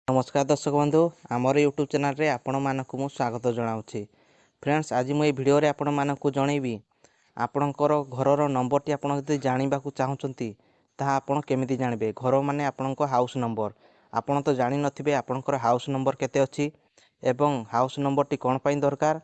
नमस्कार दर्शक बंधु आमर यूट्यूब चैनल रे आपण मानक मु स्वागत जनाऊँगी। फ्रेंड्स आज मुझे भिडियो रे आपण मानक जनइबी आपणकर घर नंबर टी आपण जदि जानवा चाहूँगी ताहा आपण केमिति जानबे। घर माने आपण हाउस नंबर आपण तो जानि नथिबे आपणकर हाउस नंबर केते अछि एवं हाउस नंबर टी कोन पई दरकार।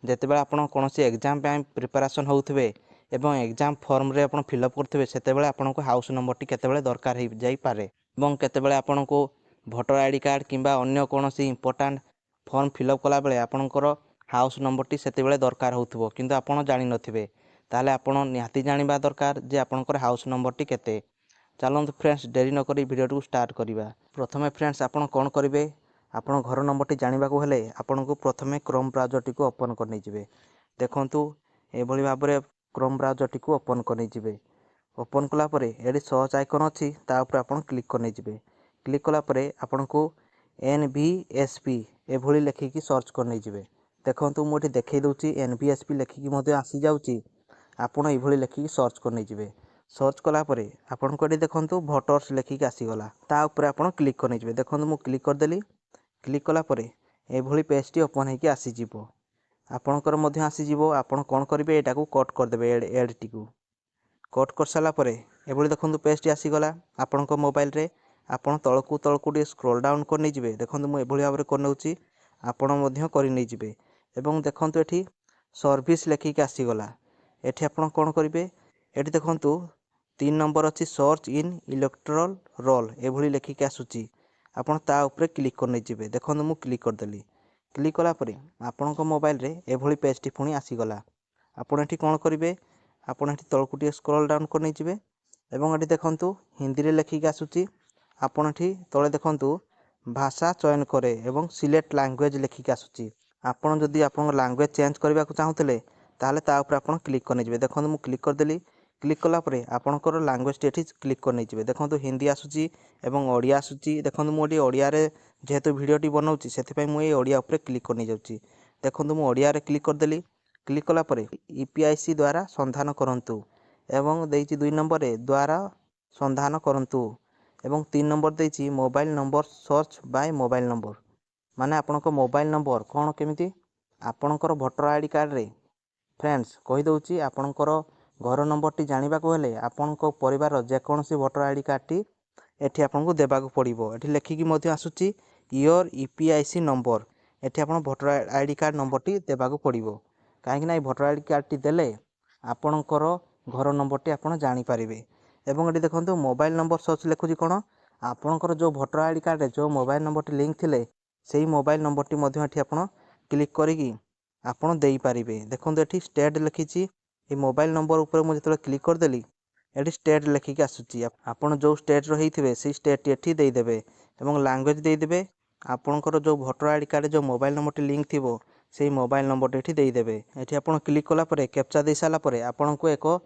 जेतेबेले आपण कोनोसी एग्जाम ପାଇଁ प्रिपरेशन होउथिबे एवं एग्जाम फॉर्म रे आपण फिलअप करथिबे सेतेबेले आपणको हाउस नंबर टी केतेबेले दरकार हे जाई पारे एवं केतेबेले आपणको भोटर आईडी कार्ड किंबा अन्य कोनोसी इंपोर्टेंट फॉर्म फिलअप कला बेले आपणकर हाउस नंबर टी सेतेबेले दरकार होउथिबो किंतु आपण जानि नथिबे ताले आपण निहाती जानिबा दरकार जे आपणकर हाउस नंबर टी केते। चलंतु फ्रेंड्स डेरी न करी वीडियो को स्टार्ट करिबा। प्रथमे फ्रेंड्स आपण कोन करिवे आपण घर नंबर टी जानिबा को हेले आपण को प्रथमे क्रोम ब्राउजर टी को ओपन करनी जिवे। देखंतु एभली भाबरे क्रोम ब्राउजर टी को ओपन करनी जिवे। ओपन कला परे एडी सर्च आइकन अछि ता ऊपर आपण क्लिक करनी जिवे। क्लिक कला परे आपण को NVSP एभली लेखिकी सर्च करनी जिवे। देखंतु मोठी देखै दउची NVSP लेखिकी मध्ये आसी जाउची आपण एभली लेखिकी सर्च करनी जिवे। सर्च कला परे आपण को एडी देखंतु भोटर्स लेखिकी आसी गला ता ऊपर आपण क्लिक करनी जिवे। देखंतु मु क्लिक कर देली। क्लिक कला परे एभली पेज टी ओपन हेकी आसी जिवो। आपणकर मध्ये आसी जिवो। आपण कोन करिवे एटा को कट कर देबे एड टी को कट कर साला परे एभली देखंतु पेज टी आसी गला। आपणको मोबाइल रे आपण तळकू तळकू डी स्क्रॉल डाउन कर नै जिवे। देखंतु मु एभली भाबरे कर नउची आपण मध्ये करि नै जिवे एवं देखंतु एठी सर्विस लेखिकी आसी गला। एठी आपण कोन करिवे एठी देखंतु 3 नंबर अछि सर्च इन इलेक्टोरल रोल एभली लेखिकी आसुची आपण ता ऊपर क्लिक कर नै जिवे। देखंतु मु क्लिक कर देली। क्लिक कला परे आपणको मोबाइल रे एभली पेज टी पुनी आसी गला। आपण एठी कोन करिवे आपण एठी तळकू डी स्क्रॉल डाउन कर नै जिवे एवं एठी देखंतु हिंदी रे लेखिकी आसुची आपण एठी तळे देखंतु भाषा चयन करे एवं सिलेक्ट लैंग्वेज लेखिकी आसुची। आपण जदि आपण लैंग्वेज चेंज करबा को चाहुतले ताले ता ऊपर आपण क्लिक कर नै जिवे। देखंतु मु क्लिक कर देली। क्लिक कला परे आपणकर लैंग्वेज टी एठी क्लिक कर नै जिवे। देखंतु हिंदी आसुची एवं ओडिया आसुची। देखंतु मु एठी ओडिया रे जेहेतु वीडियो टी बनाउची सेति पई मु ए ओडिया ऊपर क्लिक कर नै जाउची। देखंतु मु ओडिया रे क्लिक कर देली। क्लिक कला परे EPIC द्वारा संधान करंतु एवं देइची 2 नंबर रे द्वारा संधान करंतु एवं 3 नंबर देइची mobile number search by mobile number माने आपनको मोबाइल नंबर कोन केमिति आपणकर भोटर आईडी कार्ड रे फ्रेंड्स कहि दउची आपणकर घर नंबर टी जानिबा को हेले आपनको परिवार जे कोनसी भोटर आईडी कार्ड टी एठी आपनको देबा को पड़िबो। एठी लेखिकी मध्ये आसुची योर EPIC नंबर एठी आपण voter ID card number T देबा को पड़िबो काहे कि ना भोटर आईडी कार्ड टी देले आपणकर घर नंबर टी आपण जानि पारिबे। एवं एठी देखंतु मोबाइल नंबर सर्च लेखुची कोन आपणकर जो भोटर आईडी कार्ड रे जो मोबाइल नंबर टी लिंक थिले सेही मोबाइल नंबर टी मध्ये एठी आपण क्लिक करिकी आपण देई पारिबे। देखंतु एठी स्टेट लेखिची ए मोबाइल नंबर ऊपर मु जतले क्लिक कर देली एठी स्टेट लेखिकी आसुची आपण जो स्टेट रो हेइथिबे सेही स्टेट टी एठी देई देबे एवं लैंग्वेज देई देबे। आपणकर जो भोटर आईडी कार्ड जो मोबाइल नंबर टी लिंक थिबो सेही मोबाइल नंबर टी एठी देई देबे। एठी आपण क्लिक कला परे कैप्चा देई साला परे आपनको एको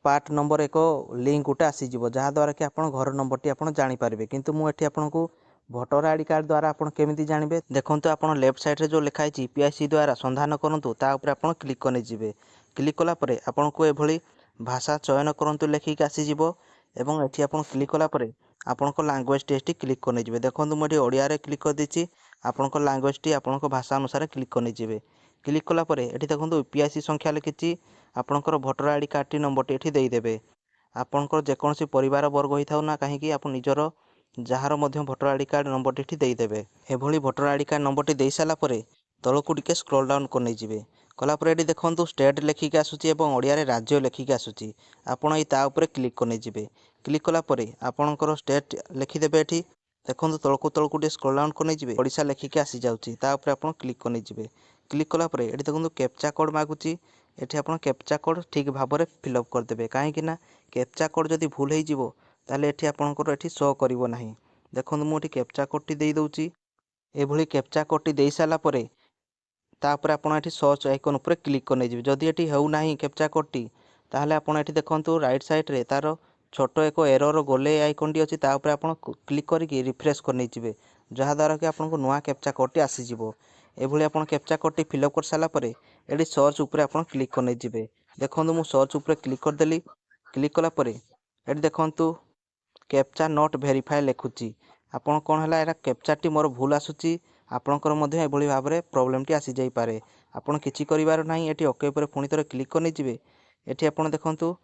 पार्ट नंबर एको लिंक उटा आसी जिवो जहा द्वारा कि आपण घर नंबर टी आपण जानि पारिबे। किंतु मु एठी आपनको भोटर आईडी कार्ड द्वारा आपण केमिति जानिबे देखंतु आपण लेफ्ट साइड रे जो लिखा है EPIC द्वारा संधान करंतु ता ऊपर आपण क्लिक करने जिवे। क्लिक कला परे आपनको एभली भाषा चयन करंतु लेखिक आसी जिवो एवं एठी आपण क्लिक कला परे आपनको लैंग्वेज टेस्ट क्लिक करने जिवे। देखंतु मु एठी ओडिया रे क्लिक कर दिछि आपनको लैंग्वेज टी आपनको भाषा अनुसार क्लिक करने जिवे। क्लिक कला परे एठी देखंतु EPIC संख्या लिखिछि आपणकर voter ID card T number टी एठी देई देबे। आपणकर जे कोनसी परिवार वर्ग होई थाउ ना काहे कि आपण निजर जहार मध्य भोटर आईडी कार्ड नंबर टी एठी देई देबे। एभली भोटर आईडी कार्ड नंबर टी देई साला परे तळकु टिके स्क्रॉल डाउन कर नै जिवे। कला परे एठी देखंतु स्टेट लेखिके आसुची एवं ओडिया रे राज्य लेखिके आसुची आपण एई ता ऊपर क्लिक कर नै जिवे। क्लिक कला परे आपणकर स्टेट लेखि देबे। एठी देखंतु तळकु टिके स्क्रॉल डाउन कर नै जिवे ओडिसा लेखिके आसी जाउची ता ऊपर आपण क्लिक कर नै जिवे। क्लिक कला परे एठी देखंतु कैप्चा कोड मागुची एठी आपण कैप्चा कोड ठीक भाबरे फिलअप कर देबे काहे कि ना कैप्चा कोड जदि भूल हे जिवो ताले एठी आपणकर एठी शो करिवो नाही। देखंतु मु एठी कैप्चा कोड टी देई दउची एभली कैप्चा कोड टी देई साला परे ता ऊपर आपण एठी सर्च आइकन ऊपर क्लिक कर नै जिवे। जदि एठी हेउ नाही कैप्चा कोड टी ताले आपण एठी देखंतु राइट साइड रे तारो छोटो एको एरर गोले आइकन टी अछि ता ऊपर आपण क्लिक करिकि रिफ्रेश कर नै जिवे जहा द्वारा कि आपनको नुवा कैप्चा कोड टी आसी जिवो। एभली आपण कैप्चा कोड टी फिलअप कर साला परे एठी सर्च ऊपर आपण क्लिक कर नै जिवे। देखंतु मु सर्च ऊपर क्लिक कर देली। क्लिक कला परे एठी देखंतु कैप्चा नॉट वेरीफाई लेखुची ଆପଣ कौन है एटा कैप्चाटी मोर भूल आसूची आपणकर मध्य एभली भाव में प्रोब्लेमटी आसी जाई पारे। आपण किछि करिवार नाही एटी ओके पर पुणी थरे क्लिक करनी जिवे। एटी आपण देखंतु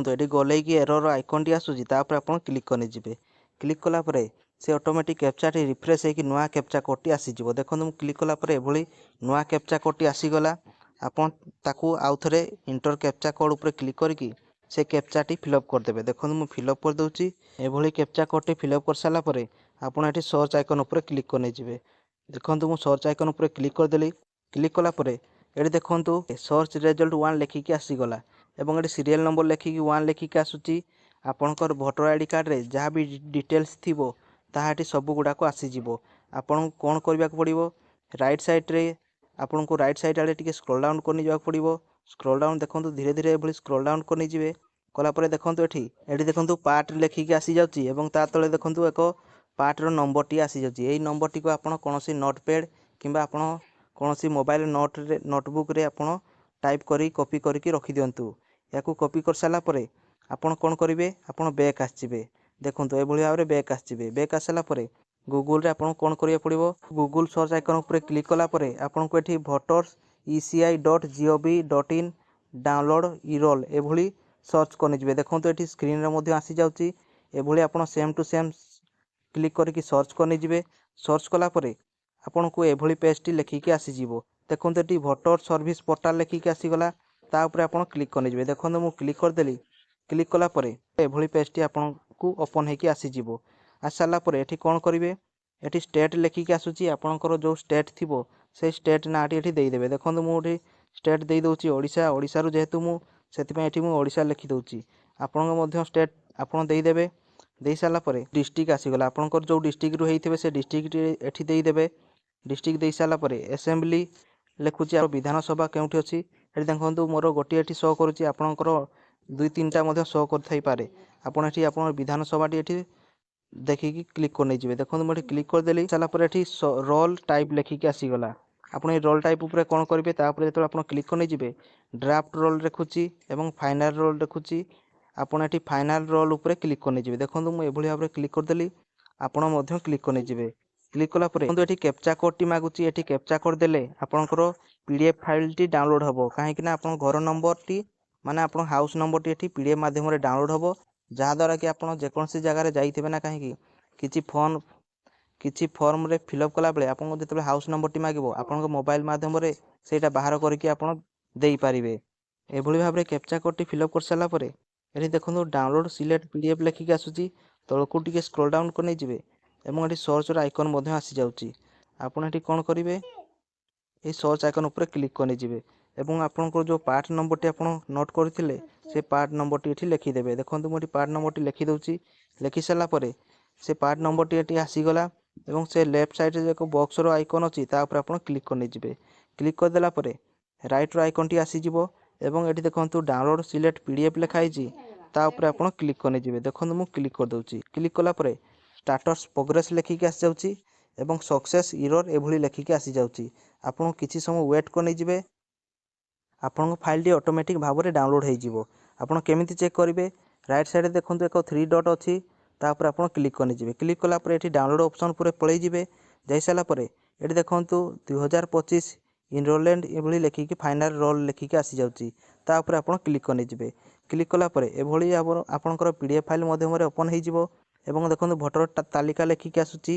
एटी गले कि एरर आइकन टी आसूची तापर आपण क्लिक करनी जिवे। क्लिक कला परे से ऑटोमेटिक कैप्चाटी रिफ्रेश होगी नुआ कैप्चा कोड टी आसी जिवो। देखंतु क्लिक कला परे एभली नुआ कैप्चा कोड टी आसी गला। आपण ताकू आउ थरे इंटर कैप्चा कोड ऊपर क्लिक करके से कैप्चाटी फिलअप करदेवे। देखो मुझे फिलअप कर दूची एभली कैप्चा कोड फिलअप कर सारा पर आपड़ ये सर्च आइकन उपर क्लिक करने जिवे। देखो मुझे सर्च आइकन उपर क्लिक करदेली। क्लिक कलापर ये देखो सर्च रिजल्ट 1 लिखिकी आसीगला और ये सीरियल नंबर लिखिकी 1 लिखिकी आसूची। आपणकर भोटर आईडी कार्ड रे जहाँ भी डिटेल्स थी ताहाटी सब गुड़ाक आसीज। आपन कौन करने को पड़ो राइट साइड रे आपन को राइट साइड आड़े टिके स्क्रॉल डाउन करने जावाक पड़ो। स्क्रॉल डाउन देखो धीरे धीरे ये स्क्रॉल डाउन करने जिवे। कलापर देखो ये देखो पार्ट लिखिकी आसी जाउची एवं ता तले देखो एक पार्टर नंबर टी आसी जाउची। एई नंबर टी को आपण कोनोसी नोटपैड किंबा आपण कोनोसी मोबाइल नोटबुक रे आपण टाइप करी कॉपी करके रखी दियंतु। याकू कॉपी कर साला परे आपण कोन करिवे आपण बैक आसीबे। देखंतु ए भली भाव रे बैक आसीबे। बैक आसला परे गूगल रे आपण कोन करिया पड़िबो गूगल सर्च आइकन ऊपर क्लिक कला परे आपण को एठी voters eci.gov.in डाउनलोड इरोल ए भली सर्च करने जिवे। देखंतु एठी स्क्रीन रे मध्ये आसी जाउची। ए भली आपण सेम टू सेम क्लिक करके सर्च करने जिवे। सर्च कला परे आपन को ए भली पेज टी लिखिकी आसी जिवो। देखंतु एठी भोटर सर्विस पोर्टल लिखिकी आसी गला ता ऊपर आपण क्लिक करने जिवे। देखंतु मु क्लिक कर देली। क्लिक कला परे ए भली पेज टी आपन को ओपन हेकी आसी जिवो। आसाला परे एठी कोन करिवे एठी स्टेट लिखिकी आसुची आपनकर जो स्टेट थिबो से स्टेट नाटी एठी देई देबे। देखंतु मु एठी स्टेट देई दोची ओडिशा। ओडिशा रु जेहेतु मु सेति पय एठी मु ओडिशा लिखि दोची। आपन मध्य स्टेट आपन देई देबे। देई साला परे डिस्ट्रिक्ट आसी गला आपनकर जो डिस्ट्रिक्ट रु हेइथिबे से डिस्ट्रिक्ट एठी देई देबे। डिस्ट्रिक्ट देई साला परे असेंबली लेखुची आ विधानसभा केउठी अछि एठी देखंतु मोर गोटी एठी शो करूची आपनकर दुई तीनटा मध्य शो कर थाई पारे। आपन एठी आपन विधानसभा टी एठी देखिकी क्लिक करने जिवे। देखो मुझे क्लिक कर देली साला पर एठी रोल टाइप लिखिकी आसी गला। आपण ए रोल टाइप ऊपर कोन करिवे तापर जेतो आपण क्लिक करने जिवे ड्राफ्ट रोल रखुची एवं फाइनल रोल रखुची। आपण एठी फाइनल रोल ऊपर क्लिक करने जिवे। देखो मु एभली भाबरे क्लिक कर देली आपण मध्य क्लिक करने जिवे। क्लिक कला परे एठी कैप्चा कोड टी मागुची। एठी कैप्चा कोड देले आपनकर पीडीएफ फाइल टी डाउनलोड हबो। काहे कि ना आपण घर नंबर टी माने आपण हाउस नंबर टी एठी पीडीएफ माध्यम रे डाउनलोड हबो। जहाँ द्वारा कि आपन जेकोसी जगार जाइथिबे ना कहीं किछि फॉर्म रे फिलअप कला बेले आपन जेतबे हाउस नंबर टी मागिबो आपन मोबाइल माध्यम रे सेटा बाहर करके आपन देई पारिबे। एभली भाव रे कैप्चा कोड टी फिलअप कर साला परे एठी देखंतु डाउनलोड सिलेक्ट पीडीएफ लिखिकी आसुची। तळकु टिके स्क्रॉल डाउन करने जिवे एवं एठी सर्च रो आइकन मध्ये आसी जाउची। आपन एठी कोन करिवे ए सर्च आइकन ऊपर क्लिक करने जिवे एवं आपन जो पार्ट नंबर टी आपन नोट करथिले से पार्ट नंबर टी एठी लिखि देबे। देखंतु मोटी पार्ट नंबर टी लिखि दउची। लिखि साला परे से पार्ट नंबर टी एठी आसी गला एवं से लेफ्ट साइड रे एक बॉक्स रो आइकन अछि ता ऊपर आपन क्लिक करने जिवे। क्लिक कर देला परे राइट रो आइकन टी आसी जिवो एवं एठी देखंतु डाउनलोड सिलेक्ट पीडीएफ लिखा आइची ता ऊपर आपन क्लिक करने जिवे। देखंतु मु क्लिक कर दउची। क्लिक कला परे स्टेटस प्रोग्रेस लिखिकी आसी जाउची एवं सक्सेस एरर एभली लिखिकी आसी जाउची। आपन किछि समय वेट करने जिवे आपन फाइल टी ऑटोमेटिक भाव रे डाउनलोड हे जिवो। आपन केमिति चेक करिवे राइट साइड देखंतु एक 3 डॉट अछि ता ऊपर आपन क्लिक करने जिवे। क्लिक कला पर एठी डाउनलोड ऑप्शन पूरे पळै जिवे। जाई साला परे एठी देखंतु 2025 इनरोलमेंट एभली लिखिकी फाइनल रोल लिखिकी आसी जाउची ता ऊपर आपन क्लिक करने जिवे। क्लिक कला परे एभली आपनकर पीडीएफ फाइल माध्यम रे ओपन हे जिवो एवं देखंतु भोटर तालिका लिखिकी आसुची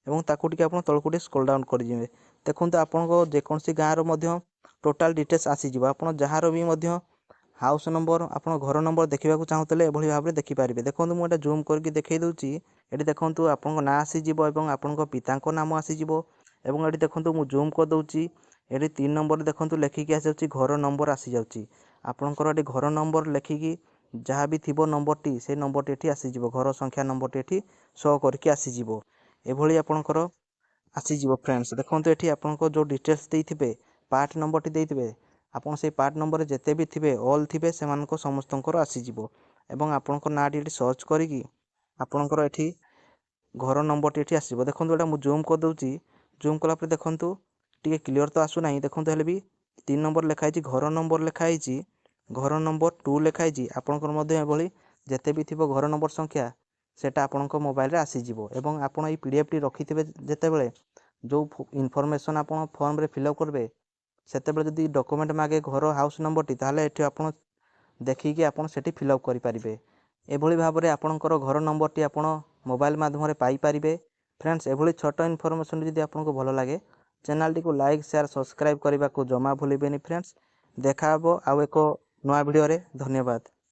एवं ताकू टिके आपन तळकुटी स्क्रॉल डाउन कर जिवे। देखंतु आपनको जे कोनसी गां रो मध्य टोटल डिटेल्स आसी जिवो। आपन जहार भी मध्य हाउस नंबर आपन घर नंबर देखिबाकू चाहूतले एभली भाव रे देखि पारिबे। देखंतु मु एटा जूम करके देखै दउची। एठी देखंतु आपन नाम आसी जिवो एवं आपन पिताको नाम आसी जिवो एवं एठी देखंतु मु जूम कर दउची। एठी 3 नंबर देखंतु लिखिकी आसी जाउची घर नंबर आसी जाउची। आपनकर एठी घर नंबर लिखिकी जहाँ भी थिबो नंबर टी से नंबर टी एठी आसी जिवो। घर संख्या नंबर टी एठी शो करके आसी जिवो। एभली आपनकर आसी जिवो फ्रेंड्स। देखंतु एठी आपनको जो डिटेल्स देइथिबे पार्ट नंबर टी देइथिबे आपन से पार्ट नंबर जेते भी थिबे ऑल थिबे सेमानको समस्तंकर आसी जिवो एवं आपनको नाटी एठी सर्च करिकी आपनकर एठी घर नंबर टी एठी आसीबो। देखंतु एटा मु जूम कर दउची। जूम कला पर देखंतु टिके क्लियर तो आसु नाही। देखंतु हेले भी 3 नंबर लिखा आइची घर नंबर लिखा आइची घर नंबर 2 लिखा आइची। आपनकर मध्ये एभली जेते भी थिबो घर नंबर संख्या सेटा आपणको मोबाइल रे आसीजिवो एवं आपण ई पीडीएफ टी रखिथिबे जेतेबेले जो इनफॉरमेशन आपण फॉर्म रे फिलअप करबे सेतेबेले जदि डॉक्यूमेंट मागे घर हाउस नंबर टी ताले एठी आपण देखिकी आपण सेठी फिलअप करि परिबे। एभली भाबरे आपणकर घर नंबर टी आपण मोबाइल माध्यम रे पाई परिबे। फ्रेंड्स एभली छोट इनफॉरमेशन जदि आपनको भलो लागे चैनल टी को लाइक शेयर सब्सक्राइब करने को जमा भूलिबेनी फ्रेंड्स। देखा हबो आउ एको नया वीडियो रे। धन्यवाद।